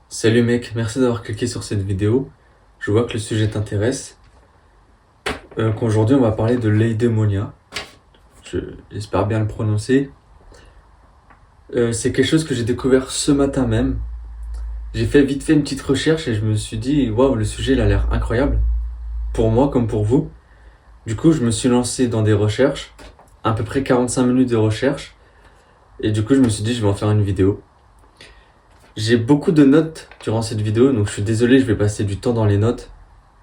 Salut mec, merci d'avoir cliqué sur cette vidéo. Je vois que le sujet t'intéresse. Qu'aujourd'hui on va parler de l'eudaimonia. J'espère bien le prononcer. C'est quelque chose que j'ai découvert ce matin même. J'ai fait vite fait une petite recherche et je me suis dit waouh, le sujet il a l'air incroyable. Pour moi comme pour vous. Du coup je me suis lancé dans des recherches. À peu près 45 minutes de recherche. Et du coup je me suis dit je vais en faire une vidéo. J'ai beaucoup de notes durant cette vidéo, donc je suis désolé, je vais passer du temps dans les notes.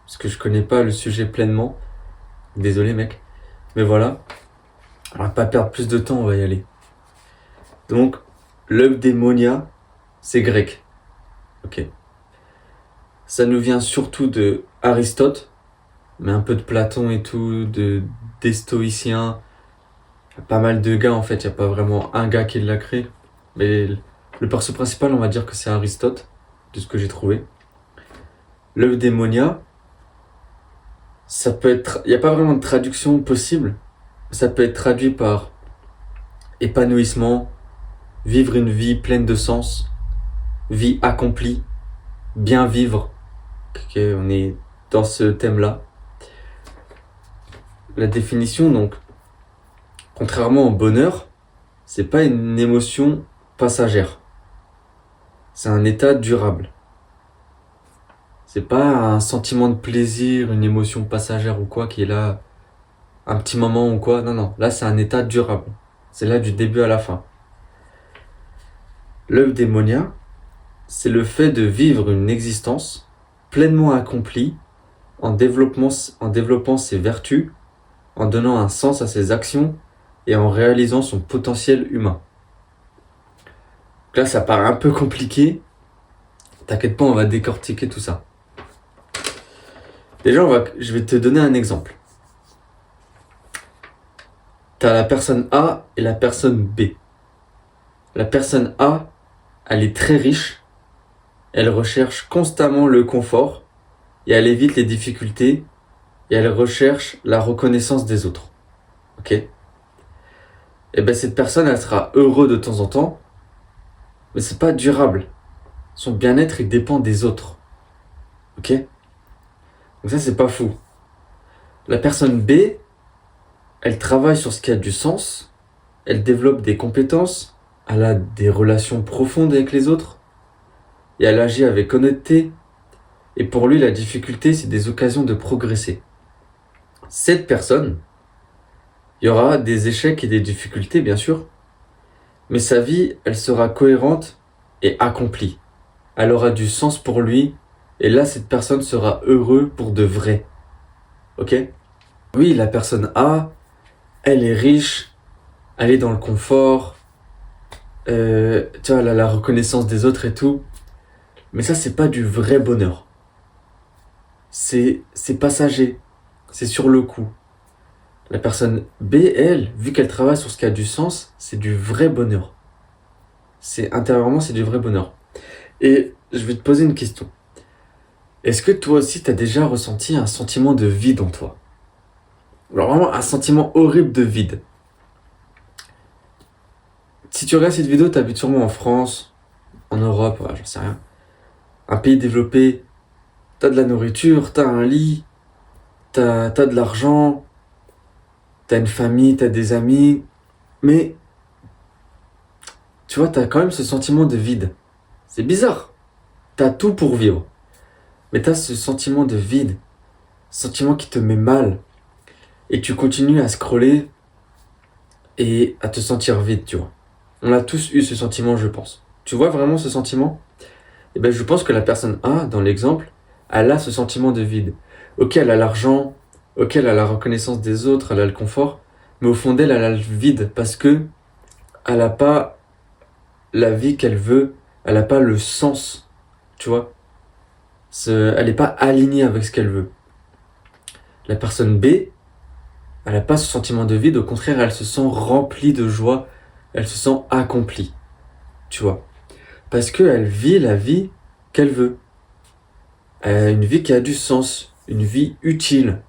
Parce que je connais pas le sujet pleinement. Désolé mec. Mais voilà, on va pas perdre plus de temps, on va y aller. Donc, l'eudaimonia, c'est grec. Ok. Ça nous vient surtout de Aristote, mais un peu de Platon et tout, des stoïciens. Y a pas mal de gars en fait, il n'y a pas vraiment un gars qui l'a créé. Mais le perso principal, on va dire que c'est Aristote, de ce que j'ai trouvé. L'eudaimonia, ça peut être. Il n'y a pas vraiment de traduction possible. Ça peut être traduit par épanouissement, vivre une vie pleine de sens, vie accomplie, bien vivre. Ok, on est dans ce thème-là. La définition, donc, contrairement au bonheur, c'est pas une émotion passagère. C'est un état durable. C'est pas un sentiment de plaisir, une émotion passagère ou quoi qui est là un petit moment ou quoi. Non, non. Là, c'est un état durable. C'est là du début à la fin. L'eudaimonia, c'est le fait de vivre une existence pleinement accomplie en développant ses vertus, en donnant un sens à ses actions et en réalisant son potentiel humain. Donc là, ça paraît un peu compliqué. T'inquiète pas, on va décortiquer tout ça. Déjà, je vais te donner un exemple. T'as la personne A et la personne B. La personne A, elle est très riche. Elle recherche constamment le confort et elle évite les difficultés et elle recherche la reconnaissance des autres. Ok? Et bien cette personne, elle sera heureuse de temps en temps, mais c'est pas durable. Son bien-être, il dépend des autres. Ok? Donc ça, c'est pas fou. La personne B, elle travaille sur ce qui a du sens, elle développe des compétences, elle a des relations profondes avec les autres, et elle agit avec honnêteté. Et pour lui, la difficulté, c'est des occasions de progresser. Cette personne, il y aura des échecs et des difficultés, bien sûr, mais sa vie, elle sera cohérente et accomplie. Elle aura du sens pour lui, et là, cette personne sera heureuse pour de vrai. Ok? Oui, la personne A, elle est riche, elle est dans le confort, tu vois, elle a la reconnaissance des autres et tout. Mais ça, c'est pas du vrai bonheur. C'est passager. C'est sur le coup. La personne B, elle, vu qu'elle travaille sur ce qui a du sens, c'est du vrai bonheur. Intérieurement, c'est du vrai bonheur. Et je vais te poser une question. Est-ce que toi aussi, tu as déjà ressenti un sentiment de vide en toi? Alors vraiment, un sentiment horrible de vide. Si tu regardes cette vidéo, tu habites sûrement en France, en Europe, ouais, j'en sais rien. Un pays développé, t'as de la nourriture, t'as un lit, t'as de l'argent, t'as une famille, t'as des amis, mais tu vois, t'as quand même ce sentiment de vide. C'est bizarre. T'as tout pour vivre, mais t'as ce sentiment de vide, ce sentiment qui te met mal, et tu continues à scroller et à te sentir vide, tu vois. On a tous eu ce sentiment, je pense. Tu vois vraiment ce sentiment? Eh ben, je pense que la personne A, dans l'exemple, elle a ce sentiment de vide. Ok, elle a l'argent, ok, elle a la reconnaissance des autres, elle a le confort, mais au fond d'elle, elle a le vide parce que elle n'a pas la vie qu'elle veut, elle n'a pas le sens, tu vois. Elle n'est pas alignée avec ce qu'elle veut. La personne B, elle n'a pas ce sentiment de vide, au contraire, elle se sent remplie de joie, elle se sent accomplie, tu vois. Parce qu'elle vit la vie qu'elle veut. Une vie qui a du sens, une vie utile,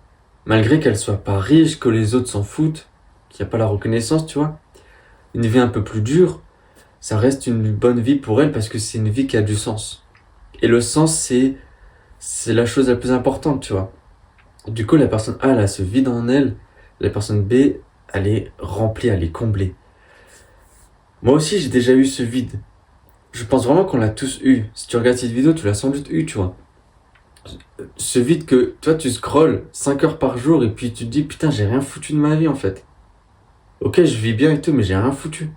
malgré qu'elle soit pas riche, que les autres s'en foutent, qu'il n'y a pas la reconnaissance, tu vois. Une vie un peu plus dure, ça reste une bonne vie pour elle parce que c'est une vie qui a du sens. Et le sens, c'est la chose la plus importante, tu vois. Du coup, la personne A, elle a ce vide en elle. La personne B, elle est remplie, elle est comblée. Moi aussi, j'ai déjà eu ce vide. Je pense vraiment qu'on l'a tous eu. Si tu regardes cette vidéo, tu l'as sans doute eu, tu vois. Ce vide que, toi, tu scrolles 5 heures par jour et puis tu te dis, putain, j'ai rien foutu de ma vie, en fait. Ok, je vis bien et tout, mais j'ai rien foutu.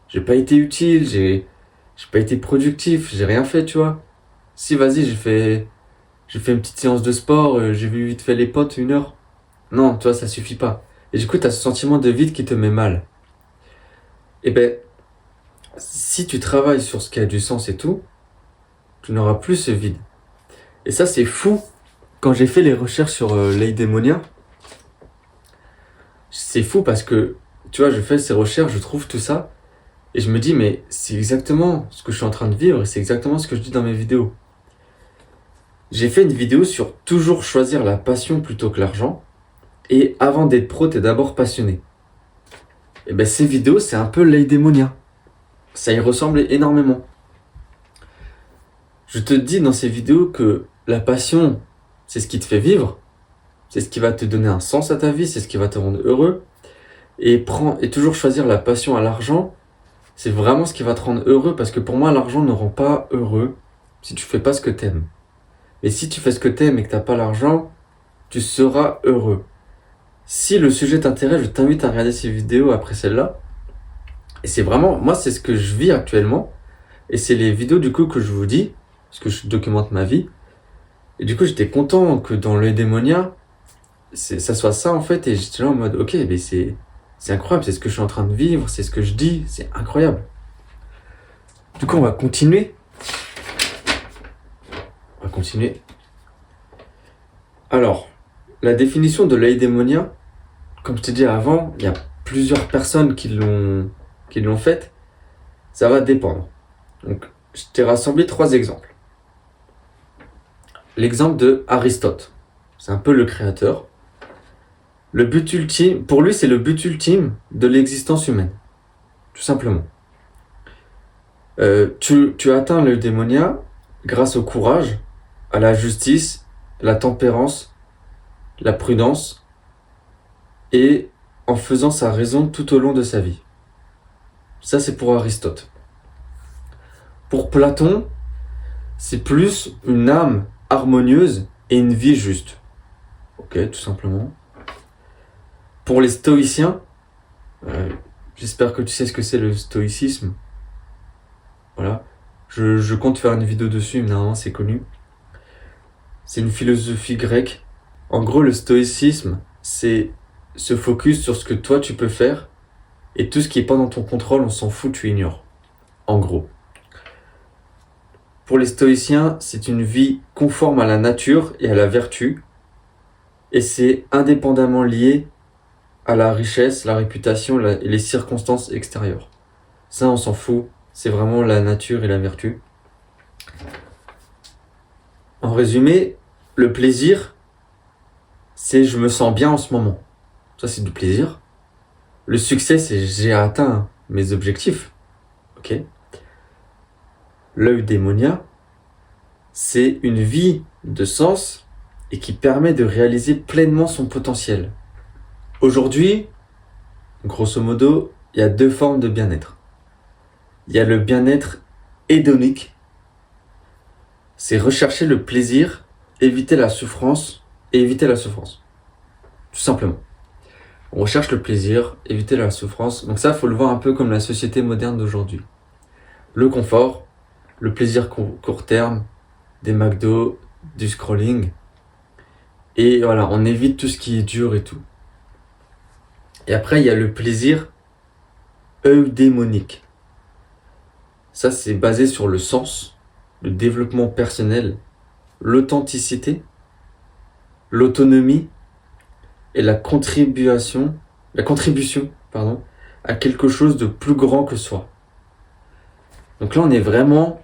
J'ai pas été utile, j'ai pas été productif, j'ai rien fait, tu vois. Si, vas-y, j'ai fait une petite séance de sport, j'ai vu vite fait les potes 1 heure. Non, tu vois, ça suffit pas. Et du coup, t'as ce sentiment de vide qui te met mal. Et ben, si tu travailles sur ce qui a du sens et tout, tu n'auras plus ce vide. Et ça, c'est fou. Quand j'ai fait les recherches sur l'eidémonia, c'est fou parce que, tu vois, je fais ces recherches, je trouve tout ça, et je me dis, mais c'est exactement ce que je suis en train de vivre, et c'est exactement ce que je dis dans mes vidéos. J'ai fait une vidéo sur toujours choisir la passion plutôt que l'argent, et avant d'être pro, t'es d'abord passionné. Et ben, ces vidéos, c'est un peu l'eidémonia. Ça y ressemble énormément. Je te dis dans ces vidéos que la passion, c'est ce qui te fait vivre, c'est ce qui va te donner un sens à ta vie, c'est ce qui va te rendre heureux. Et toujours choisir la passion à l'argent, c'est vraiment ce qui va te rendre heureux, parce que pour moi, l'argent ne rend pas heureux si tu fais pas ce que t'aimes. Mais si tu fais ce que t'aimes et que t'as pas l'argent, tu seras heureux. Si le sujet t'intéresse, je t'invite à regarder ces vidéos après celle-là. Et c'est vraiment, moi, c'est ce que je vis actuellement. Et c'est les vidéos du coup que je vous dis, parce que je documente ma vie. Et du coup, j'étais content que dans l'Eudémonia, ça soit ça en fait. Et j'étais là en mode, ok, mais c'est incroyable, c'est ce que je suis en train de vivre, c'est ce que je dis, c'est incroyable. Du coup, on va continuer. On va continuer. Alors, la définition de l'eudémonia, comme je t'ai dit avant, il y a plusieurs personnes qui l'ont faite. Ça va dépendre. Donc, je t'ai rassemblé 3 exemples. L'exemple de Aristote. C'est un peu le créateur. Le but ultime, pour lui, c'est le but ultime de l'existence humaine. Tout simplement. Tu atteins l'eudémonia grâce au courage, à la justice, la tempérance, la prudence et en faisant sa raison tout au long de sa vie. Ça, c'est pour Aristote. Pour Platon, c'est plus une âme harmonieuse et une vie juste. Ok, tout simplement. Pour les stoïciens, j'espère que tu sais ce que c'est le stoïcisme. Voilà. Je compte faire une vidéo dessus, mais normalement c'est connu. C'est une philosophie grecque. En gros, le stoïcisme, c'est se focus sur ce que toi tu peux faire, et tout ce qui n'est pas dans ton contrôle, on s'en fout, tu ignores. En gros. Pour les stoïciens, c'est une vie conforme à la nature et à la vertu, et c'est indépendamment lié à la richesse, la réputation et les circonstances extérieures. Ça, on s'en fout, c'est vraiment la nature et la vertu. En résumé, le plaisir, c'est je me sens bien en ce moment. Ça, c'est du plaisir. Le succès, c'est j'ai atteint mes objectifs. Ok. L'eudémonia, c'est une vie de sens et qui permet de réaliser pleinement son potentiel. Aujourd'hui, grosso modo, il y a 2 formes de bien-être. Il y a le bien-être hédonique, c'est rechercher le plaisir, éviter la souffrance et éviter la souffrance. Tout simplement. On recherche le plaisir, éviter la souffrance. Donc ça, il faut le voir un peu comme la société moderne d'aujourd'hui. Le confort, le plaisir court terme, des McDo, du scrolling. Et voilà, on évite tout ce qui est dur et tout. Et après, il y a le plaisir eudémonique. Ça, c'est basé sur le sens, le développement personnel, l'authenticité, l'autonomie et la contribution, à quelque chose de plus grand que soi. Donc là, on est vraiment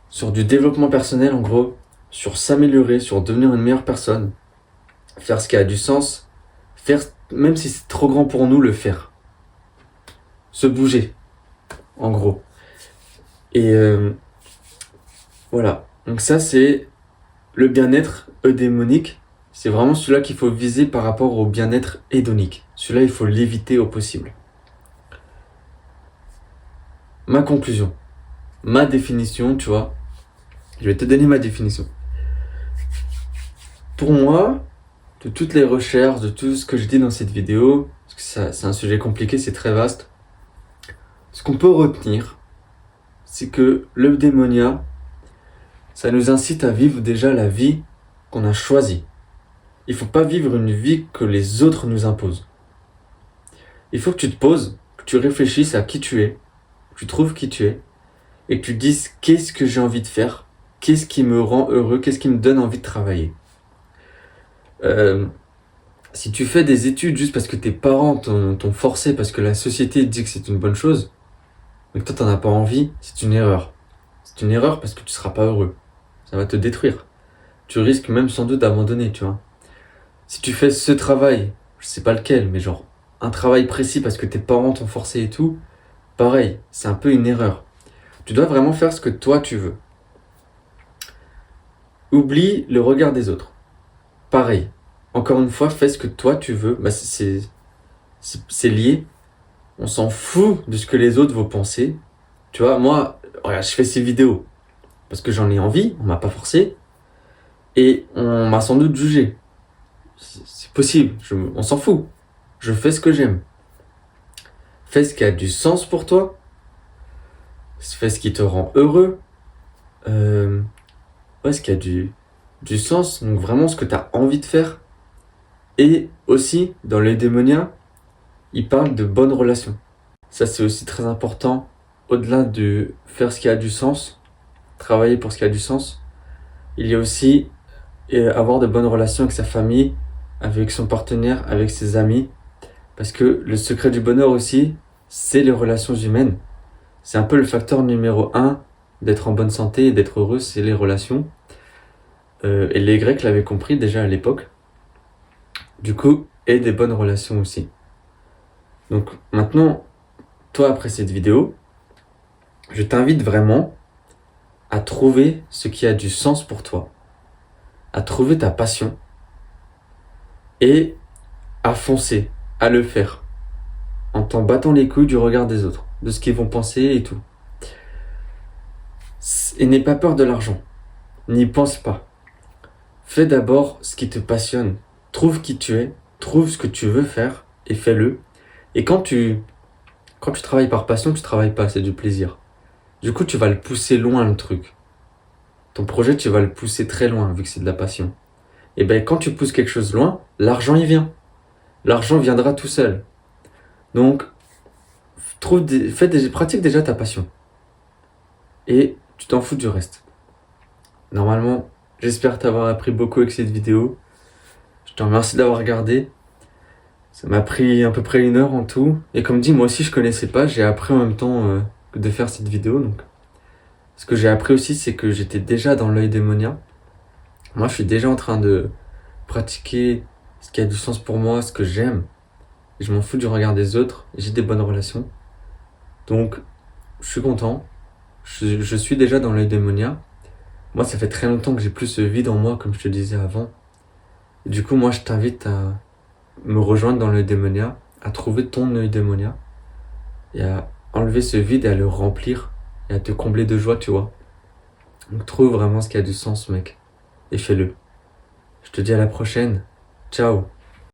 sur du développement personnel, en gros, sur s'améliorer, sur devenir une meilleure personne, faire ce qui a du sens, faire, même si c'est trop grand pour nous, le faire. Se bouger, en gros. Et Voilà. Donc ça, c'est le bien-être eudémonique. C'est vraiment celui-là qu'il faut viser par rapport au bien-être hédonique. Celui-là, il faut l'éviter au possible. Ma conclusion, ma définition, tu vois. Je vais te donner ma définition. Pour moi, de toutes les recherches, de tout ce que je dis dans cette vidéo, parce que c'est un sujet compliqué, c'est très vaste, ce qu'on peut retenir, c'est que l'eudémonia, ça nous incite à vivre déjà la vie qu'on a choisie. Il ne faut pas vivre une vie que les autres nous imposent. Il faut que tu te poses, que tu réfléchisses à qui tu es, que tu trouves qui tu es, et que tu te dises qu'est-ce que j'ai envie de faire, qu'est-ce qui me rend heureux, qu'est-ce qui me donne envie de travailler. Si tu fais des études juste parce que tes parents t'ont forcé, parce que la société dit que c'est une bonne chose, mais que toi t'en as pas envie, c'est une erreur. C'est une erreur parce que tu seras pas heureux. Ça va te détruire. Tu risques même sans doute d'abandonner, tu vois. Si tu fais ce travail, je sais pas lequel, mais genre un travail précis parce que tes parents t'ont forcé et tout, pareil, c'est un peu une erreur. Tu dois vraiment faire ce que toi tu veux. Oublie le regard des autres. Pareil. Encore une fois, fais ce que toi tu veux. Bah, c'est lié. On s'en fout de ce que les autres vont penser. Tu vois, moi, regarde, je fais ces vidéos parce que j'en ai envie, on m'a pas forcé, et on m'a sans doute jugé. C'est possible, on s'en fout. Je fais ce que j'aime. Fais ce qui a du sens pour toi. Fais ce qui te rend heureux. Ouais, ce qui a du sens, donc vraiment ce que tu as envie de faire. Et aussi, dans les démoniens, il parle de bonnes relations. Ça, c'est aussi très important. Au-delà de faire ce qui a du sens, travailler pour ce qui a du sens, il y a aussi avoir de bonnes relations avec sa famille, avec son partenaire, avec ses amis. Parce que le secret du bonheur aussi, c'est les relations humaines. C'est un peu le facteur numéro 1 d'être en bonne santé et d'être heureux, c'est les relations. Et les Grecs l'avaient compris déjà à l'époque. Du coup, et des bonnes relations aussi. Donc maintenant, toi après cette vidéo, je t'invite vraiment à trouver ce qui a du sens pour toi, à trouver ta passion et à foncer, à le faire, en t'en battant les couilles du regard des autres, de ce qu'ils vont penser et tout. Et n'aie pas peur de l'argent, n'y pense pas. Fais d'abord ce qui te passionne, trouve qui tu es, trouve ce que tu veux faire et fais-le. Et quand tu travailles par passion, tu travailles pas, c'est du plaisir. Du coup, tu vas le pousser loin le truc. Ton projet, tu vas le pousser très loin vu que c'est de la passion. Et bien quand tu pousses quelque chose loin, l'argent il vient. L'argent viendra tout seul. Donc, pratique déjà ta passion. Et tu t'en fous du reste. Normalement, j'espère t'avoir appris beaucoup avec cette vidéo. Je te remercie d'avoir regardé. Ça m'a pris à peu près 1 heure en tout. Et comme dit, moi aussi je connaissais pas. J'ai appris en même temps de faire cette vidéo. Donc, ce que j'ai appris aussi, c'est que j'étais déjà dans l'œil démonien. Moi, je suis déjà en train de pratiquer ce qui a du sens pour moi, ce que j'aime. Et je m'en fous du regard des autres. J'ai des bonnes relations. Donc, je suis content. Je suis déjà dans l'œil démonien. Moi, ça fait très longtemps que j'ai plus ce vide en moi, comme je te disais avant. Et du coup, moi, je t'invite à me rejoindre dans l'œil démonien, à trouver ton œil démonien et à enlever ce vide et à le remplir et à te combler de joie, tu vois. Donc, trouve vraiment ce qui a du sens, mec. Et fais-le. Je te dis à la prochaine. Ciao.